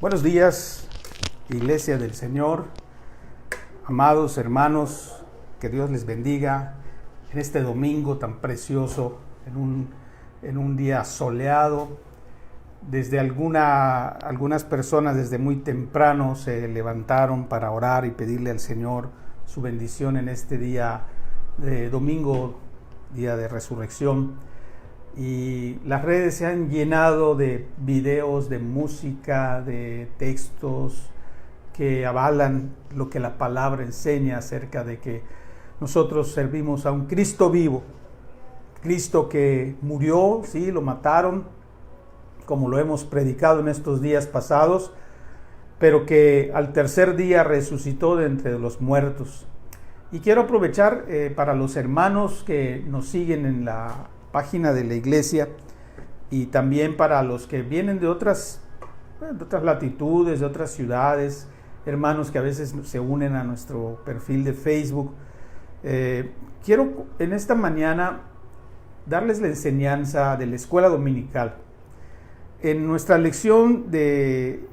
Buenos días, Iglesia del Señor, amados hermanos, que Dios les bendiga en este domingo tan precioso, en un día soleado. Desde algunas personas desde muy temprano se levantaron para orar y pedirle al Señor su bendición en este día de domingo, día de resurrección. Y las redes se han llenado de videos, de música, de textos que avalan lo que la palabra enseña acerca de que nosotros servimos a un Cristo vivo, Cristo que murió, sí, lo mataron, como lo hemos predicado en estos días pasados, pero que al tercer día resucitó de entre los muertos. Y quiero aprovechar para los hermanos que nos siguen en la página de la iglesia y también para los que vienen de otras latitudes, de otras ciudades, hermanos que a veces se unen a nuestro perfil de Facebook. Quiero en esta mañana darles la enseñanza de la escuela dominical. En nuestra lección que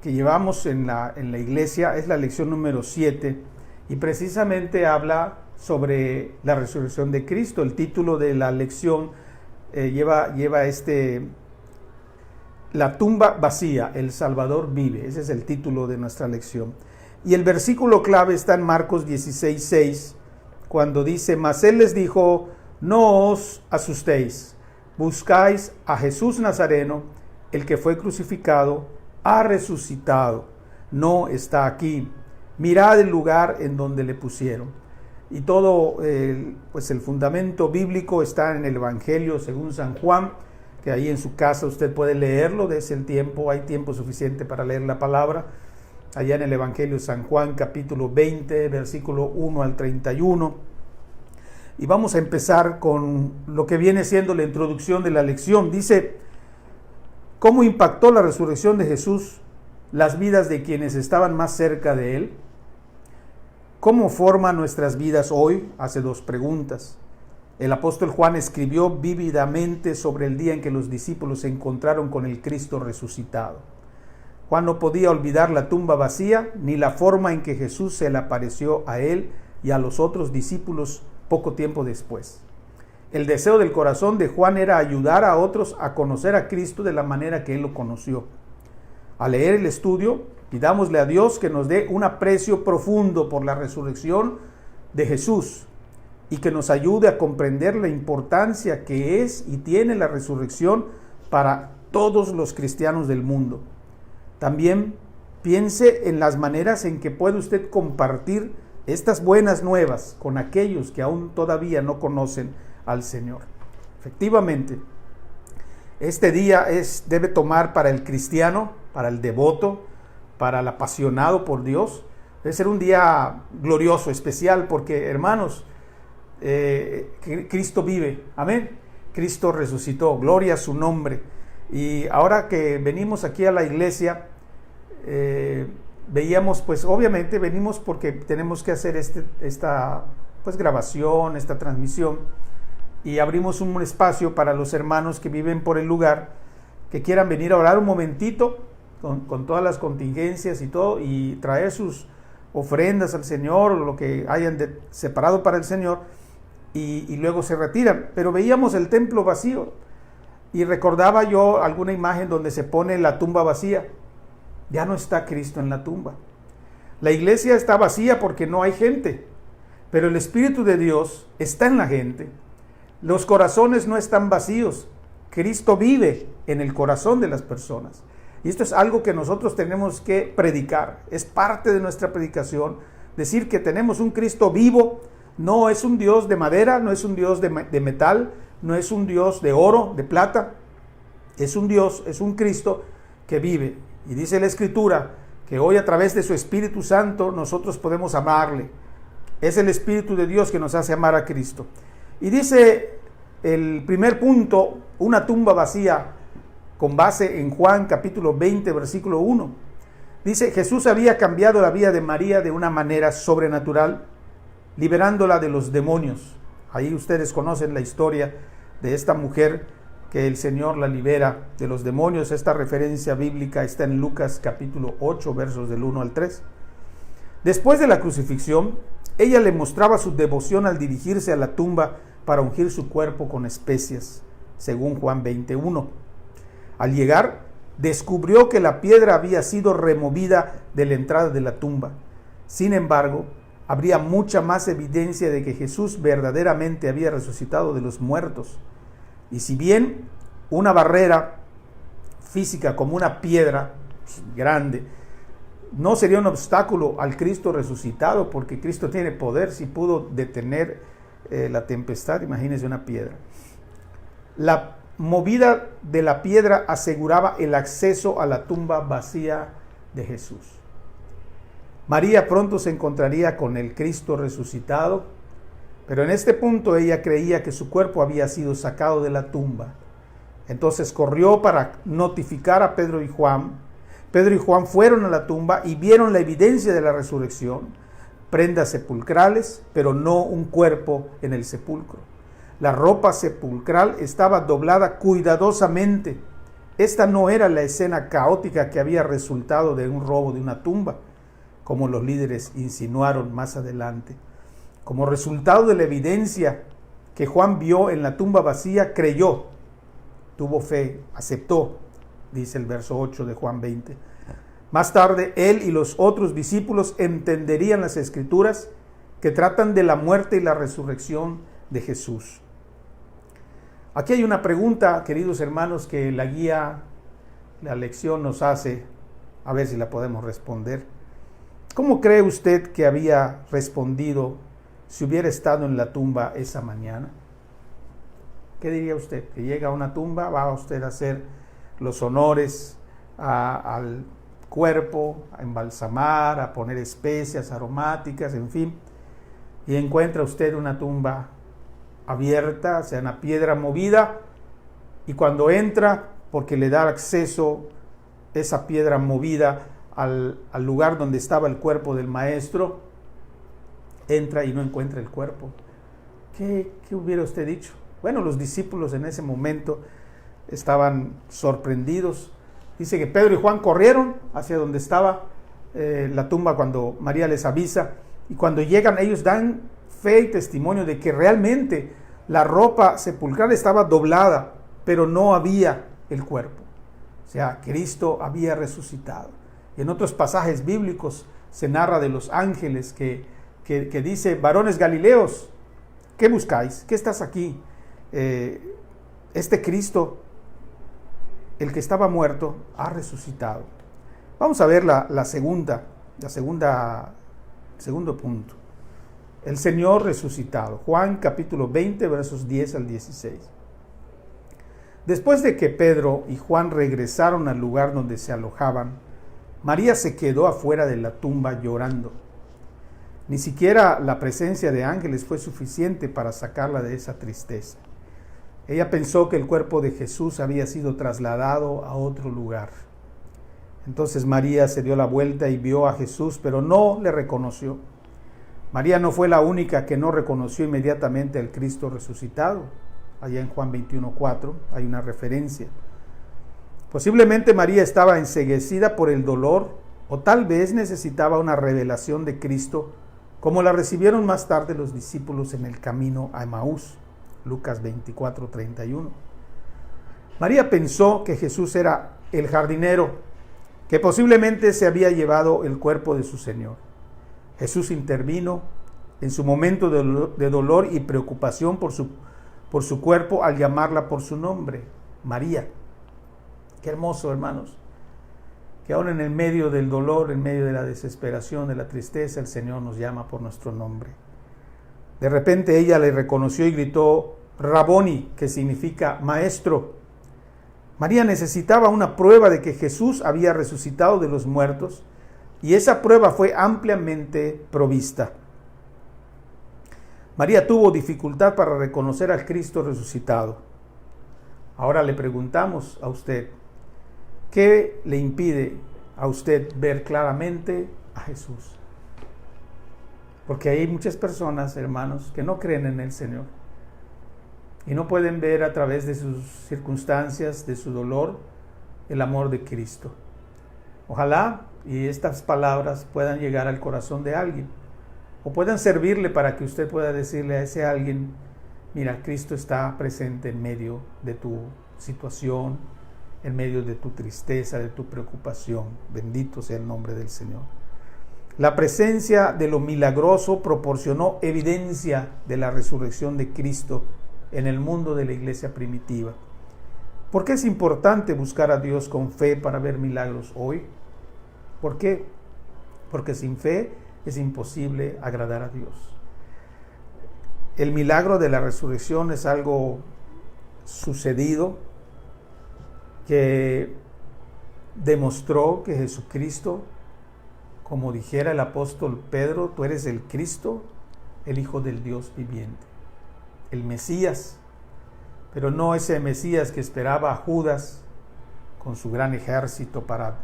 llevamos en la iglesia es la lección número 7 y precisamente habla sobre la resurrección de Cristo. El título de la lección lleva La tumba vacía, el Salvador vive. Ese es el título de nuestra lección. Y el versículo clave está en Marcos 16:6, cuando dice: Mas él les dijo, no os asustéis, buscáis a Jesús Nazareno, el que fue crucificado, ha resucitado, no está aquí. Mirad el lugar en donde le pusieron. Y todo el fundamento bíblico está en el Evangelio según San Juan, que ahí en su casa usted puede leerlo, desde el tiempo, hay tiempo suficiente para leer la palabra, allá en el Evangelio de San Juan, capítulo 20, versículo 1 al 31. Y vamos a empezar con lo que viene siendo la introducción de la lección. Dice: ¿cómo impactó la resurrección de Jesús las vidas de quienes estaban más cerca de él? ¿Cómo forma nuestras vidas hoy? Hace dos preguntas. El apóstol Juan escribió vívidamente sobre el día en que los discípulos se encontraron con el Cristo resucitado. Juan no podía olvidar la tumba vacía ni la forma en que Jesús se le apareció a él y a los otros discípulos poco tiempo después. El deseo del corazón de Juan era ayudar a otros a conocer a Cristo de la manera que él lo conoció. Al leer el estudio, pidámosle a Dios que nos dé un aprecio profundo por la resurrección de Jesús y que nos ayude a comprender la importancia que es y tiene la resurrección para todos los cristianos del mundo. También piense en las maneras en que puede usted compartir estas buenas nuevas con aquellos que aún todavía no conocen al Señor. Efectivamente, este día debe tomar para el cristiano, para el devoto, para el apasionado por Dios, debe ser un día glorioso, especial, porque, hermanos, Cristo vive, amén, Cristo resucitó, gloria a su nombre. Y ahora que venimos aquí a la iglesia, veíamos, pues obviamente venimos porque tenemos que hacer esta grabación, esta transmisión, y abrimos un espacio para los hermanos que viven por el lugar, que quieran venir a orar un momentito, con todas las contingencias y todo, y traer sus ofrendas al Señor, o lo que hayan separado para el Señor, y luego se retiran. Pero veíamos el templo vacío, y recordaba yo alguna imagen donde se pone la tumba vacía. Ya no está Cristo en la tumba. La iglesia está vacía porque no hay gente, pero el Espíritu de Dios está en la gente. Los corazones no están vacíos. Cristo vive en el corazón de las personas. Y esto es algo que nosotros tenemos que predicar. Es parte de nuestra predicación. Decir que tenemos un Cristo vivo. No es un Dios de madera, no es un Dios de metal, no es un Dios de oro, de plata. Es un Dios, es un Cristo que vive. Y dice la Escritura que hoy a través de su Espíritu Santo nosotros podemos amarle. Es el Espíritu de Dios que nos hace amar a Cristo. Y dice el primer punto, una tumba vacía, con base en Juan capítulo 20, versículo 1. Dice: Jesús había cambiado la vida de María de una manera sobrenatural, liberándola de los demonios. Ahí ustedes conocen la historia de esta mujer que el Señor la libera de los demonios. Esta referencia bíblica está en Lucas capítulo 8, versos del 1 al 3. Después de la crucifixión, ella le mostraba su devoción al dirigirse a la tumba para ungir su cuerpo con especias, según Juan 21. Al llegar, descubrió que la piedra había sido removida de la entrada de la tumba. Sin embargo, habría mucha más evidencia de que Jesús verdaderamente había resucitado de los muertos. Y si bien una barrera física como una piedra grande no sería un obstáculo al Cristo resucitado, porque Cristo tiene poder, si pudo detener la tempestad, imagínense una piedra. La movida de la piedra aseguraba el acceso a la tumba vacía de Jesús. María pronto se encontraría con el Cristo resucitado, pero en este punto ella creía que su cuerpo había sido sacado de la tumba. Entonces corrió para notificar a Pedro y Juan. Pedro y Juan fueron a la tumba y vieron la evidencia de la resurrección, prendas sepulcrales, pero no un cuerpo en el sepulcro. La ropa sepulcral estaba doblada cuidadosamente. Esta no era la escena caótica que había resultado de un robo de una tumba, como los líderes insinuaron más adelante. Como resultado de la evidencia que Juan vio en la tumba vacía, creyó, tuvo fe, aceptó, dice el verso 8 de Juan 20. Más tarde, él y los otros discípulos entenderían las Escrituras que tratan de la muerte y la resurrección de Jesús. Aquí hay una pregunta, queridos hermanos, que la guía, la lección nos hace, a ver si la podemos responder. ¿Cómo cree usted que había respondido si hubiera estado en la tumba esa mañana? ¿Qué diría usted? Que llega a una tumba, va a usted a hacer los honores al cuerpo, a embalsamar, a poner especias aromáticas, en fin, y encuentra usted una tumba abierta, o sea, una piedra movida, y cuando entra, porque le da acceso esa piedra movida al lugar donde estaba el cuerpo del maestro, entra y no encuentra el cuerpo. ¿Qué hubiera usted dicho? Bueno, los discípulos en ese momento estaban sorprendidos. Dice que Pedro y Juan corrieron hacia donde estaba la tumba cuando María les avisa, y cuando llegan ellos dan fe y testimonio de que realmente la ropa sepulcral estaba doblada, pero no había el cuerpo. O sea, Cristo había resucitado. Y en otros pasajes bíblicos se narra de los ángeles que dice: varones galileos, ¿qué buscáis? ¿Qué estás aquí? Este Cristo, el que estaba muerto, ha resucitado. Vamos a ver segundo punto. El Señor resucitado. Juan capítulo 20, versos 10 al 16. Después de que Pedro y Juan regresaron al lugar donde se alojaban, María se quedó afuera de la tumba llorando. Ni siquiera la presencia de ángeles fue suficiente para sacarla de esa tristeza. Ella pensó que el cuerpo de Jesús había sido trasladado a otro lugar. Entonces María se dio la vuelta y vio a Jesús, pero no le reconoció. María no fue la única que no reconoció inmediatamente al Cristo resucitado. Allá en Juan 21:4 hay una referencia. Posiblemente María estaba enceguecida por el dolor, o tal vez necesitaba una revelación de Cristo, como la recibieron más tarde los discípulos en el camino a Emaús. Lucas 24:31. María pensó que Jesús era el jardinero, que posiblemente se había llevado el cuerpo de su Señor. Jesús intervino en su momento de dolor y preocupación por su cuerpo al llamarla por su nombre, María. Qué hermoso, hermanos, que aún en el medio del dolor, en medio de la desesperación, de la tristeza, el Señor nos llama por nuestro nombre. De repente ella le reconoció y gritó: Raboni, que significa maestro. María necesitaba una prueba de que Jesús había resucitado de los muertos, y esa prueba fue ampliamente provista. María tuvo dificultad para reconocer al Cristo resucitado. Ahora le preguntamos a usted, ¿qué le impide a usted ver claramente a Jesús? Porque hay muchas personas, hermanos, que no creen en el Señor. y no pueden ver a través de sus circunstancias, de su dolor, el amor de Cristo. Ojalá y estas palabras puedan llegar al corazón de alguien, o puedan servirle para que usted pueda decirle a ese alguien: mira, Cristo está presente en medio de tu situación, en medio de tu tristeza, de tu preocupación. Bendito sea el nombre del Señor. La presencia de lo milagroso proporcionó evidencia de la resurrección de Cristo en el mundo de la iglesia primitiva. ¿Por qué es importante buscar a Dios con fe para ver milagros hoy? ¿Por qué? Porque sin fe es imposible agradar a Dios. El milagro de la resurrección es algo sucedido que demostró que Jesucristo, como dijera el apóstol Pedro, tú eres el Cristo, el Hijo del Dios viviente, el Mesías, pero no ese Mesías que esperaba a Judas con su gran ejército para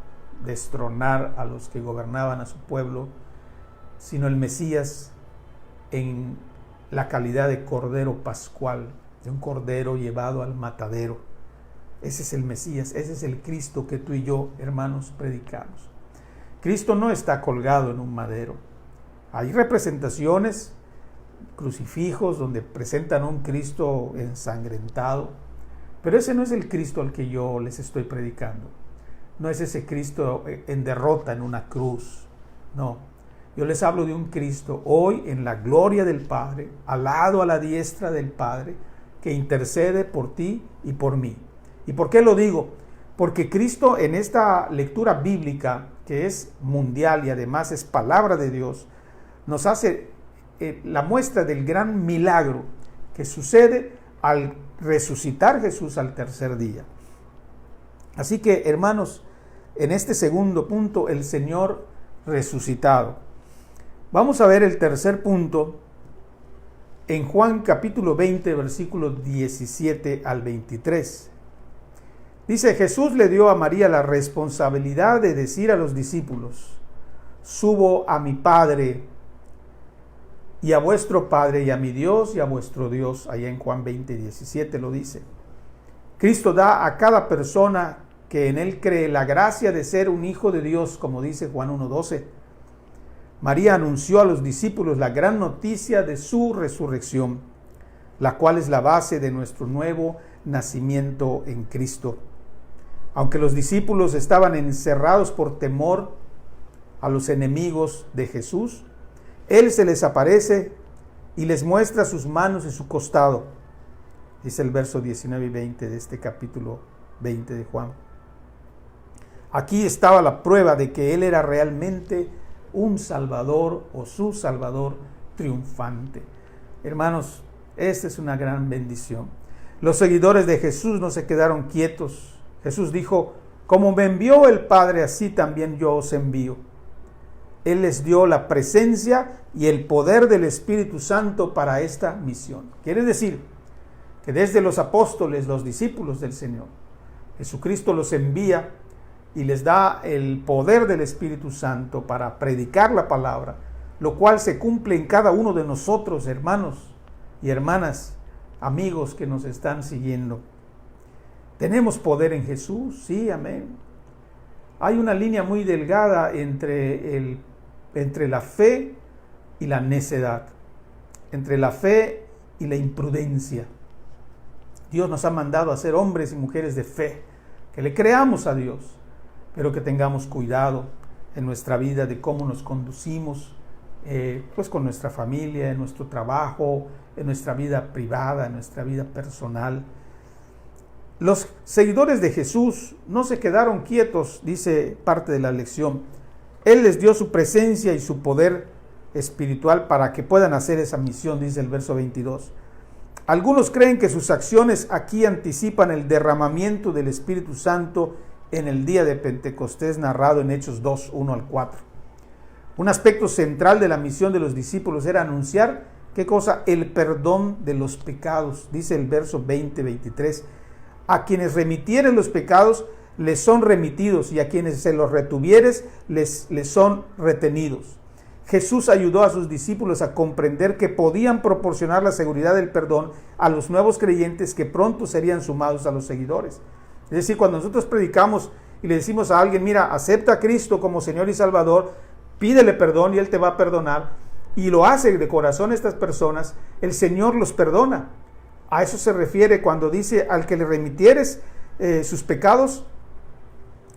destronar a los que gobernaban a su pueblo, sino el Mesías en la calidad de cordero pascual, de un cordero llevado al matadero. Ese es el Mesías, ese es el Cristo que tú y yo, hermanos, predicamos. Cristo no está colgado en un madero. Hay representaciones, crucifijos, donde presentan a un Cristo ensangrentado, pero ese no es el Cristo al que yo les estoy predicando. No es ese Cristo en derrota en una cruz, no. Yo les hablo de un Cristo hoy en la gloria del Padre, alado a la diestra del Padre, que intercede por ti y por mí. ¿Y por qué lo digo? Porque Cristo, en esta lectura bíblica, que es mundial y además es palabra de Dios, nos hace la muestra del gran milagro que sucede al resucitar Jesús al tercer día. Así que, hermanos, en este segundo punto, el Señor resucitado. Vamos a ver el tercer punto en Juan capítulo 20, versículos 17 al 23. Dice: Jesús le dio a María la responsabilidad de decir a los discípulos: subo a mi Padre y a vuestro Padre, y a mi Dios y a vuestro Dios. Allá en Juan 20, 17 lo dice. Cristo da a cada persona que en él cree la gracia de ser un hijo de Dios, como dice Juan 1:12. María anunció a los discípulos la gran noticia de su resurrección, la cual es la base de nuestro nuevo nacimiento en Cristo. Aunque los discípulos estaban encerrados por temor a los enemigos de Jesús, Él se les aparece y les muestra sus manos y su costado. Dice el verso 19 y 20 de este capítulo 20 de Juan. Aquí estaba la prueba de que Él era realmente un Salvador o su Salvador triunfante. Hermanos, esta es una gran bendición. Los seguidores de Jesús no se quedaron quietos. Jesús dijo: como me envió el Padre, así también yo os envío. Él les dio la presencia y el poder del Espíritu Santo para esta misión. Quiere decir que desde los apóstoles, los discípulos del Señor, Jesucristo los envía y les da el poder del Espíritu Santo para predicar la palabra, lo cual se cumple en cada uno de nosotros, hermanos y hermanas, amigos que nos están siguiendo. ¿Tenemos poder en Jesús? Sí, amén. Hay una línea muy delgada entre la fe y la necedad, entre la fe y la imprudencia. Dios nos ha mandado a ser hombres y mujeres de fe, que le creamos a Dios, pero que tengamos cuidado en nuestra vida de cómo nos conducimos, pues con nuestra familia, en nuestro trabajo, en nuestra vida privada, en nuestra vida personal. Los seguidores de Jesús no se quedaron quietos, dice parte de la lección. Él les dio su presencia y su poder espiritual para que puedan hacer esa misión, dice el verso 22. Algunos creen que sus acciones aquí anticipan el derramamiento del Espíritu Santo en el día de Pentecostés, narrado en Hechos 2, 1 al 4. Un aspecto central de la misión de los discípulos era anunciar, ¿qué cosa? El perdón de los pecados, dice el verso 20-23. A quienes remitieren los pecados, les son remitidos, y a quienes se los retuvieres, les son retenidos. Jesús ayudó a sus discípulos a comprender que podían proporcionar la seguridad del perdón a los nuevos creyentes que pronto serían sumados a los seguidores. Es decir, cuando nosotros predicamos y le decimos a alguien, mira, acepta a Cristo como Señor y Salvador, pídele perdón y Él te va a perdonar, y lo hace de corazón estas personas, el Señor los perdona. A eso se refiere cuando dice, al que le remitieres sus pecados,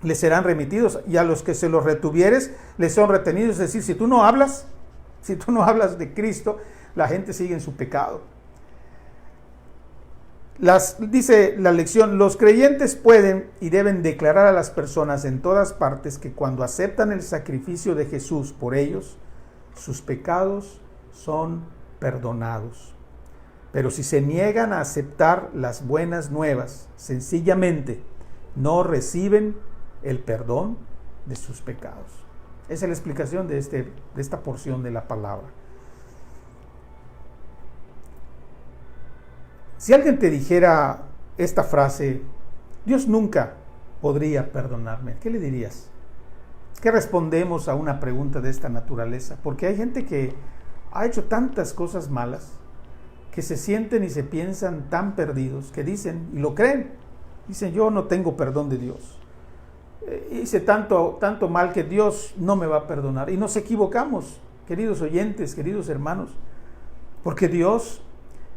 les serán remitidos, y a los que se los retuvieres, les son retenidos. Es decir, si tú no hablas de Cristo, la gente sigue en su pecado. Dice la lección, los creyentes pueden y deben declarar a las personas en todas partes que cuando aceptan el sacrificio de Jesús por ellos, sus pecados son perdonados. Pero si se niegan a aceptar las buenas nuevas, sencillamente no reciben el perdón de sus pecados. Esa es la explicación de esta porción de la palabra. Si alguien te dijera esta frase, Dios nunca podría perdonarme, ¿qué le dirías? ¿Qué respondemos a una pregunta de esta naturaleza? Porque hay gente que ha hecho tantas cosas malas, que se sienten y se piensan tan perdidos, que dicen, y lo creen, dicen, yo no tengo perdón de Dios. Hice tanto mal que Dios no me va a perdonar. Y nos equivocamos, queridos oyentes, queridos hermanos, porque Dios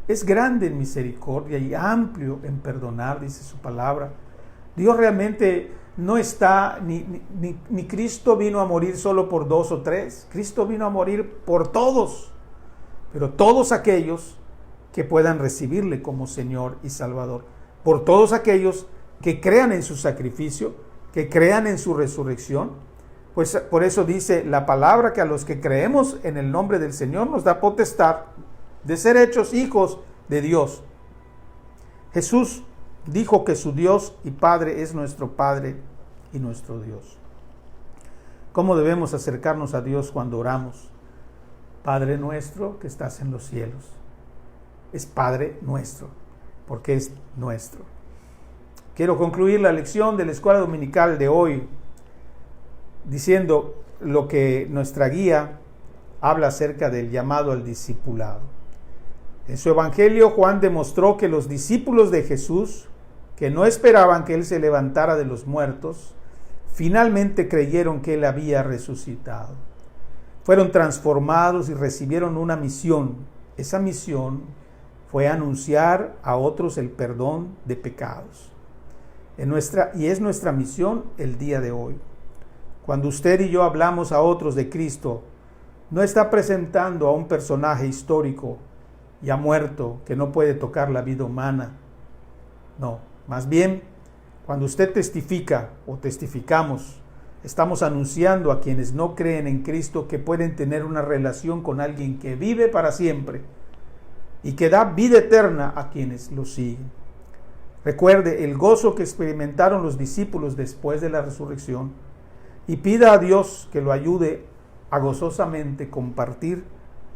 es grande en misericordia y amplio en perdonar, dice su palabra. Dios realmente no está, ni Cristo vino a morir solo por 2 o 3. Cristo vino a morir por todos, pero todos aquellos que puedan recibirle como Señor y Salvador. Por todos aquellos que crean en su sacrificio, que crean en su resurrección. Pues por eso dice la palabra que a los que creemos en el nombre del Señor nos da potestad de ser hechos hijos de Dios. Jesús dijo que su Dios y Padre es nuestro Padre y nuestro Dios. ¿Cómo debemos acercarnos a Dios cuando oramos? Padre nuestro que estás en los cielos. Es Padre nuestro, porque es nuestro. Quiero concluir la lección de la escuela dominical de hoy diciendo lo que nuestra guía habla acerca del llamado al discipulado. En su evangelio, Juan demostró que los discípulos de Jesús, que no esperaban que Él se levantara de los muertos, finalmente creyeron que Él había resucitado. Fueron transformados y recibieron una misión. Esa misión fue anunciar a otros el perdón de pecados. Y es nuestra misión el día de hoy. Cuando usted y yo hablamos a otros de Cristo, no está presentando a un personaje histórico ya muerto que no puede tocar la vida humana. No, más bien, cuando usted testifica o testificamos, estamos anunciando a quienes no creen en Cristo que pueden tener una relación con alguien que vive para siempre y que da vida eterna a quienes lo siguen. Recuerde el gozo que experimentaron los discípulos después de la resurrección y pida a Dios que lo ayude a gozosamente compartir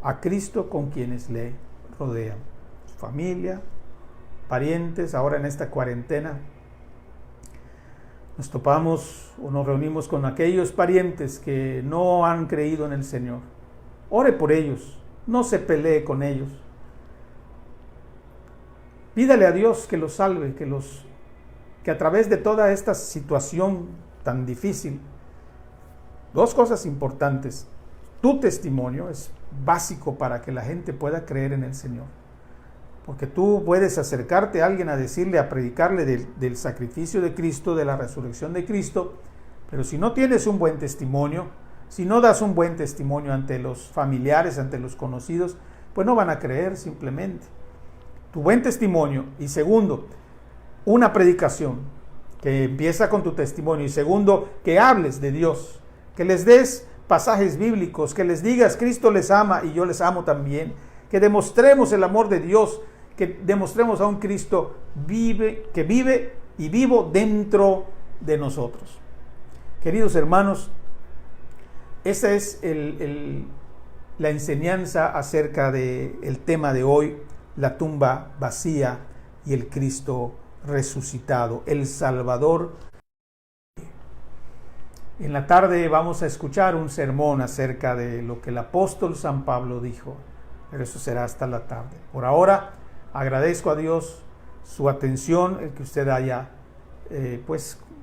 a Cristo con quienes le rodean, su familia, parientes. Ahora en esta cuarentena nos topamos o nos reunimos con aquellos parientes que no han creído en el Señor. Ore por ellos, no se pelee con ellos. Pídale a Dios que los salve, que a través de toda esta situación tan difícil, 2 cosas importantes. Tu testimonio es básico para que la gente pueda creer en el Señor. Porque tú puedes acercarte a alguien a decirle, a predicarle del sacrificio de Cristo, de la resurrección de Cristo, pero si no tienes un buen testimonio, si no das un buen testimonio ante los familiares, ante los conocidos, pues no van a creer simplemente. Tu buen testimonio, y segundo, una predicación que empieza con tu testimonio, y segundo, que hables de Dios, que les des pasajes bíblicos, que les digas Cristo les ama y yo les amo también, que demostremos el amor de Dios, que demostremos a un Cristo que vive y vivo dentro de nosotros. Queridos hermanos, esa es la enseñanza acerca del tema de hoy, la tumba vacía y el Cristo resucitado, el Salvador. En la tarde vamos a escuchar un sermón acerca de lo que el apóstol San Pablo dijo, pero eso será hasta la tarde. Por ahora, agradezco a Dios su atención, el que usted haya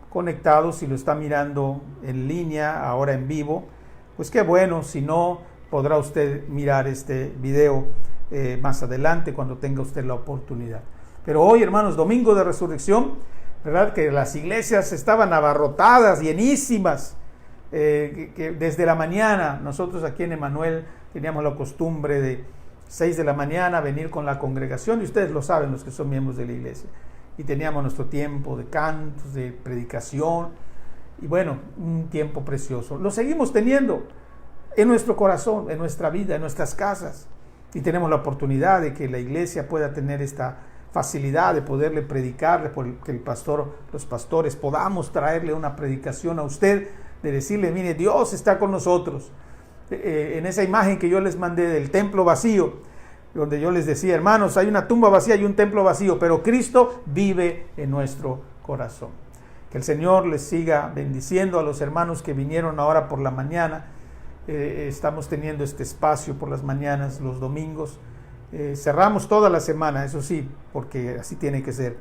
conectado, si lo está mirando en línea, ahora en vivo, pues qué bueno. Si no, podrá usted mirar este video más adelante cuando tenga usted la oportunidad. Pero hoy, hermanos, domingo de resurrección, ¿verdad? Que las iglesias estaban abarrotadas, llenísimas, que desde la mañana, nosotros aquí en Emmanuel teníamos la costumbre de 6 de la mañana venir con la congregación, y ustedes lo saben, los que son miembros de la iglesia, y teníamos nuestro tiempo de cantos, de predicación, y bueno, un tiempo precioso. Lo seguimos teniendo en nuestro corazón, en nuestra vida, en nuestras casas, y tenemos la oportunidad de que la iglesia pueda tener esta facilidad de poderle predicarle, porque los pastores podamos traerle una predicación a usted, de decirle, mire, Dios está con nosotros. En esa imagen que yo les mandé del templo vacío, donde yo les decía, hermanos, hay una tumba vacía y un templo vacío, pero Cristo vive en nuestro corazón. Que el Señor les siga bendiciendo a los hermanos que vinieron ahora por la mañana. Estamos teniendo este espacio por las mañanas, los domingos. Cerramos toda la semana, eso sí, porque así tiene que ser.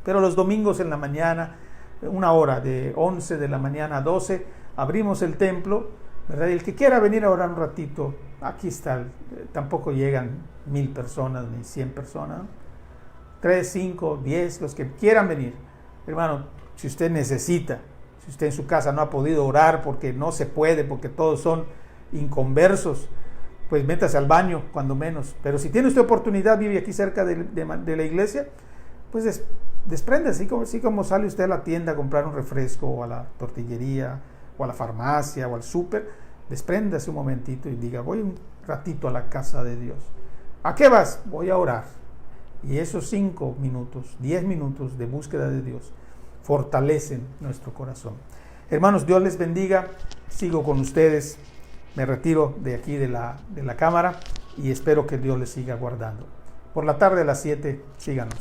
Pero los domingos en la mañana, una hora, de 11 de la mañana a 12, abrimos el templo, ¿verdad? Y el que quiera venir a orar un ratito, aquí está. Tampoco llegan 1000 personas ni 100 personas, 3, 5, 10, los que quieran venir. Hermano, si usted necesita, si usted en su casa no ha podido orar porque no se puede, porque todos son inconversos, pues métase al baño, cuando menos. Pero si tiene usted oportunidad, vive aquí cerca de la iglesia, pues despréndase, así como sale usted a la tienda a comprar un refresco, o a la tortillería, o a la farmacia, o al súper, despréndase un momentito y diga, voy un ratito a la casa de Dios. ¿A qué vas? Voy a orar. Y esos 5 minutos, 10 minutos de búsqueda de Dios fortalecen nuestro corazón. Hermanos, Dios les bendiga. Sigo con ustedes. Me retiro de aquí de la cámara y espero que Dios les siga guardando. Por la tarde a las 7, síganos.